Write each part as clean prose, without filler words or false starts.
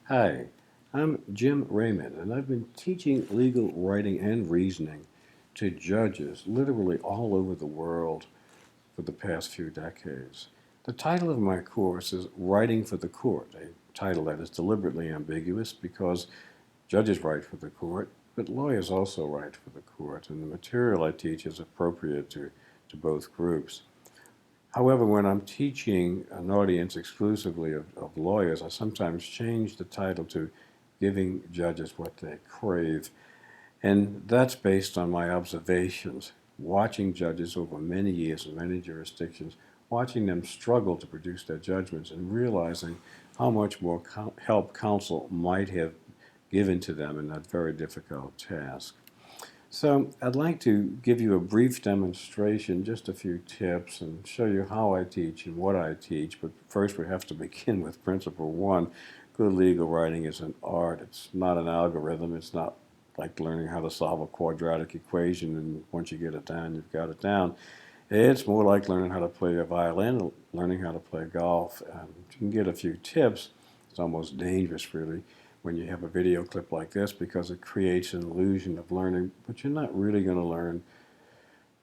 Hi, I'm Jim Raymond, and I've been teaching legal writing and reasoning to judges literally all over the world for the past few decades. The title of my course is Writing for the Court, a title that is deliberately ambiguous because judges write for the court, but lawyers also write for the court, and the material I teach is appropriate to both groups. However, when I'm teaching an audience exclusively of lawyers, I sometimes change the title to Giving Judges What They Crave. And that's based on my observations, watching judges over many years in many jurisdictions, watching them struggle to produce their judgments and realizing how much more help counsel might have given to them in that very difficult task. So I'd like to give you a brief demonstration, just a few tips, and show you how I teach and what I teach. But first we have to begin with principle one. Good legal writing is an art. It's not an algorithm. It's not like learning how to solve a quadratic equation, and once you get it down, you've got it down. It's more like learning how to play a violin, or learning how to play golf. You can get a few tips. It's almost dangerous, really, when you have a video clip like this because it creates an illusion of learning, but you're not really going to learn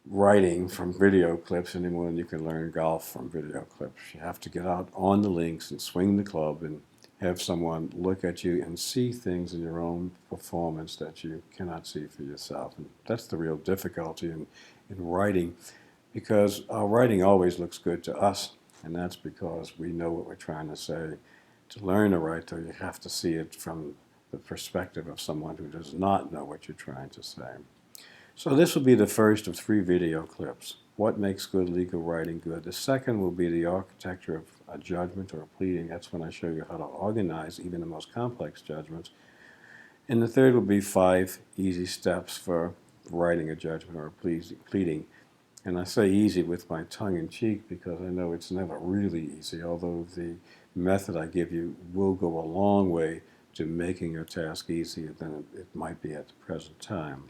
writing from video clips any more than you can learn golf from video clips. You have to get out on the links and swing the club and have someone look at you and see things in your own performance that you cannot see for yourself. And that's the real difficulty in writing, because our writing always looks good to us, and that's because we know what we're trying to say. To learn to write, though, you have to see it from the perspective of someone who does not know what you're trying to say. So this will be the first of 3 video clips. What makes good legal writing good? The second will be the architecture of a judgment or a pleading. That's when I show you how to organize even the most complex judgments. And the third will be 5 easy steps for writing a judgment or a pleading. And I say easy with my tongue in cheek because I know it's never really easy, although the method I give you will go a long way to making your task easier than it might be at the present time.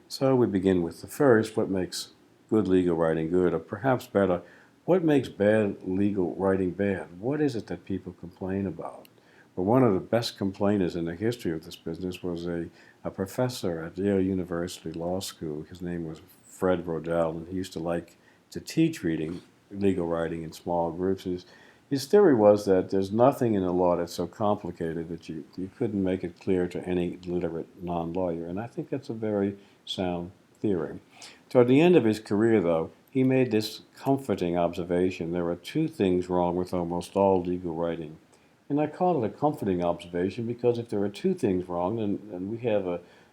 So we begin with the first, what makes good legal writing good, or perhaps better, what makes bad legal writing bad? What is it that people complain about? Well, one of the best complainers in the history of this business was a professor at Yale University Law School. His name was Fred Rodell, and he used to like to teach legal writing in small groups. His theory was that there's nothing in the law that's so complicated that you couldn't make it clear to any literate non-lawyer, and I think that's a very sound theory. Toward the end of his career, though, he made this comforting observation: there are 2 things wrong with almost all legal writing. And I call it a comforting observation because if there are 2 things wrong, then we have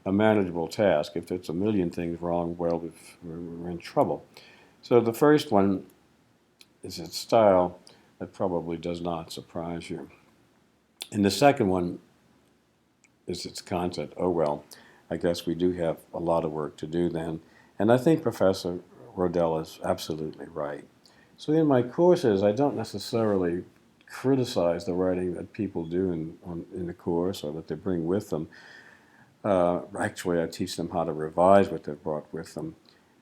a manageable task. If there's a million things wrong, well, we're in trouble. So the first one is its style. That probably does not surprise you. And the second one is its content. Oh, well, I guess we do have a lot of work to do then. And I think Professor Rodell is absolutely right. So in my courses, I don't necessarily criticize the writing that people do in the course or that they bring with them. Actually, I teach them how to revise what they've brought with them.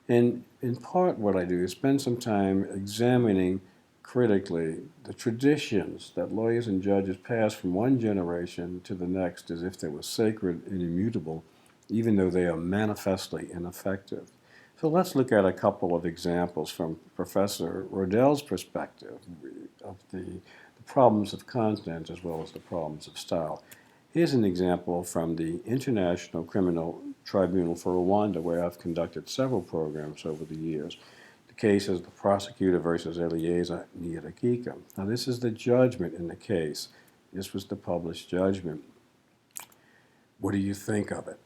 And in part, what I do is spend some time examining critically the traditions that lawyers and judges pass from one generation to the next as if they were sacred and immutable, even though they are manifestly ineffective. So let's look at a couple of examples from Professor Rodell's perspective of the problems of content as well as the problems of style. Here's an example from the International Criminal Tribunal for Rwanda, where I've conducted several programs over the years. The case is the prosecutor versus Eliezer Nyiragika. Now, this is the judgment in the case. This was the published judgment. What do you think of it?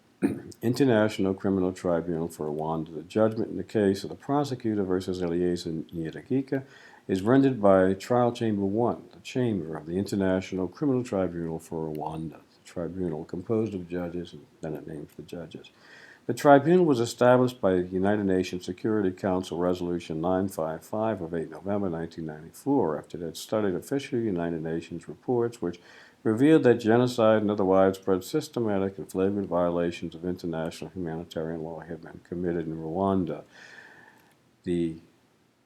International Criminal Tribunal for Rwanda. The judgment in the case of the prosecutor versus Eliezer Nyiragika is rendered by Trial Chamber 1, the chamber of the International Criminal Tribunal for Rwanda. The tribunal composed of judges, and then it names the judges. The tribunal was established by the United Nations Security Council Resolution 955 of 8 November 1994 after it had studied official United Nations reports which revealed that genocide and other widespread systematic and flagrant violations of international humanitarian law had been committed in Rwanda. The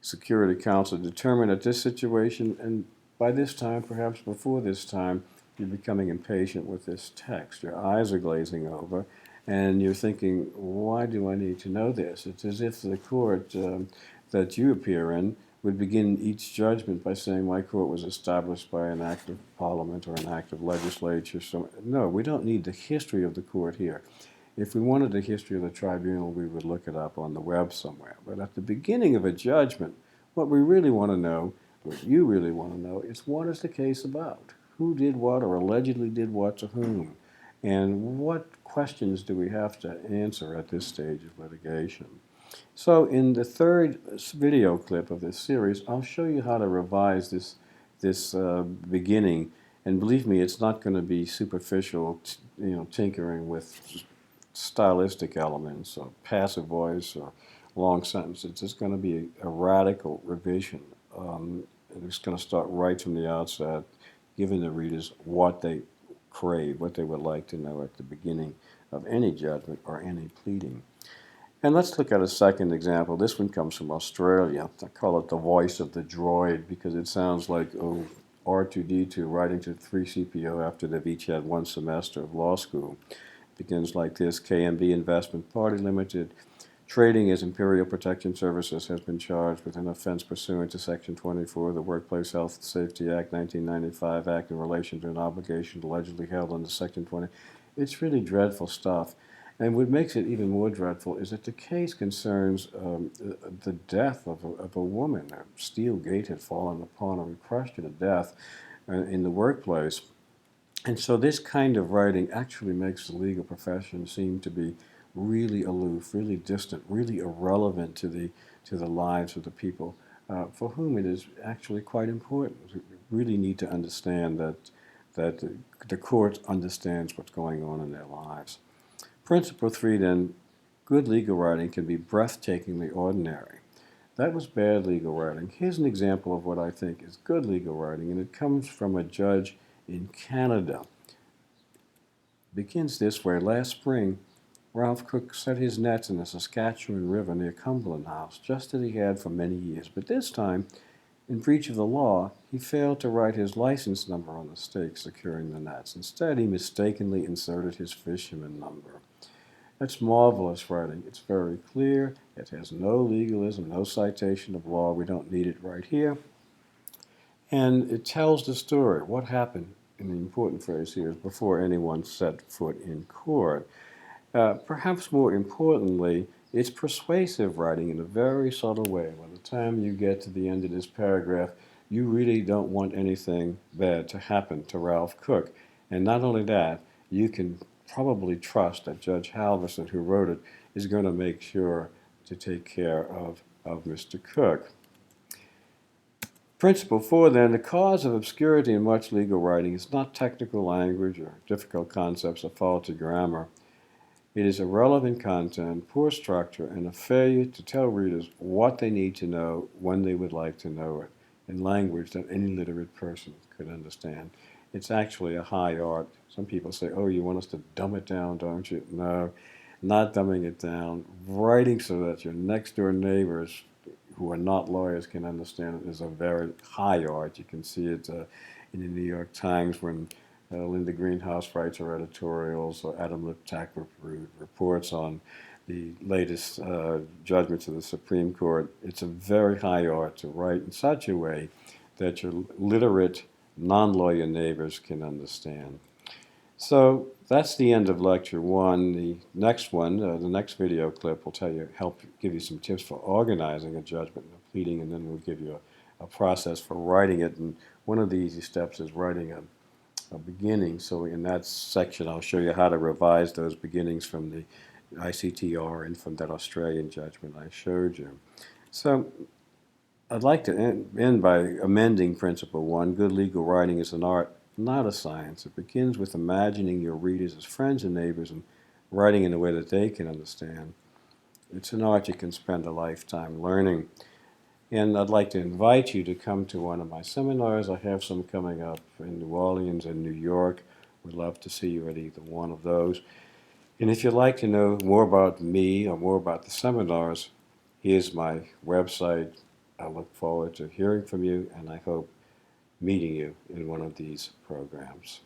Security Council determined that this situation, and by this time, perhaps before this time, you're becoming impatient with this text. Your eyes are glazing over, and you're thinking, why do I need to know this? It's as if the court that you appear in would begin each judgment by saying, my court was established by an act of parliament or an act of legislature. So, no, we don't need the history of the court here. If we wanted the history of the tribunal, we would look it up on the web somewhere. But at the beginning of a judgment, what we really want to know, what you really want to know, is what is the case about? Who did what or allegedly did what to whom? And what questions do we have to answer at this stage of litigation? So in the third video clip of this series, I'll show you how to revise this beginning. And believe me, it's not going to be superficial, tinkering with stylistic elements or passive voice or long sentences. It's going to be a radical revision. It's going to start right from the outset, giving the readers what they crave, what they would like to know at the beginning of any judgment or any pleading. And let's look at a second example. This one comes from Australia. I call it the voice of the droid because it sounds like R2D2 writing to 3CPO after they've each had one semester of law school. It begins like this: KMB Investment Party Limited, trading as Imperial Protection Services, has been charged with an offense pursuant to Section 24 of the Workplace Health and Safety Act 1995 Act in relation to an obligation allegedly held under Section 20. It's really dreadful stuff. And what makes it even more dreadful is that the case concerns the death of a woman. A steel gate had fallen upon her and crushed her to death in the workplace. And so this kind of writing actually makes the legal profession seem to be really aloof, really distant, really irrelevant to the lives of the people for whom it is actually quite important. We really need to understand that the court understands what's going on in their lives. Principle 3, then, good legal writing can be breathtakingly ordinary. That was bad legal writing. Here's an example of what I think is good legal writing, and it comes from a judge in Canada. It begins this way: last spring, Ralph Cook set his nets in the Saskatchewan River near Cumberland House, just as he had for many years. But this time, in breach of the law, he failed to write his license number on the stake securing the nets. Instead, he mistakenly inserted his fisherman number. That's marvelous writing. It's very clear. It has no legalism, no citation of law. We don't need it right here. And it tells the story. What happened, and the important phrase here is before anyone set foot in court. Perhaps more importantly, it's persuasive writing in a very subtle way. By the time you get to the end of this paragraph, you really don't want anything bad to happen to Ralph Cook. And not only that, you can probably trust that Judge Halverson, who wrote it, is going to make sure to take care of Mr. Cook. Principle 4, then, the cause of obscurity in much legal writing is not technical language or difficult concepts or faulty grammar. It is irrelevant content, poor structure, and a failure to tell readers what they need to know when they would like to know it, in language that any literate person could understand. It's actually a high art. Some people say, oh, you want us to dumb it down, don't you? No, not dumbing it down. Writing so that your next door neighbors who are not lawyers can understand it is a very high art. You can see it in the New York Times when Linda Greenhouse writes her editorials, or Adam Liptak reports on the latest judgments of the Supreme Court. It's a very high art to write in such a way that your literate, non-lawyer neighbors can understand. So that's the end of lecture 1. The next one, the next video clip, will help give you some tips for organizing a judgment and a pleading, and then we'll give you a process for writing it. And one of the easy steps is writing a beginning. So in that section, I'll show you how to revise those beginnings from the ICTR and from that Australian judgment I showed you. So I'd like to end by amending Principle 1. Good legal writing is an art, not a science. It begins with imagining your readers as friends and neighbors and writing in a way that they can understand. It's an art you can spend a lifetime learning. And I'd like to invite you to come to one of my seminars. I have some coming up in New Orleans and New York. We'd love to see you at either one of those. And if you'd like to know more about me or more about the seminars, here's my website. I look forward to hearing from you, and I hope meeting you in one of these programs.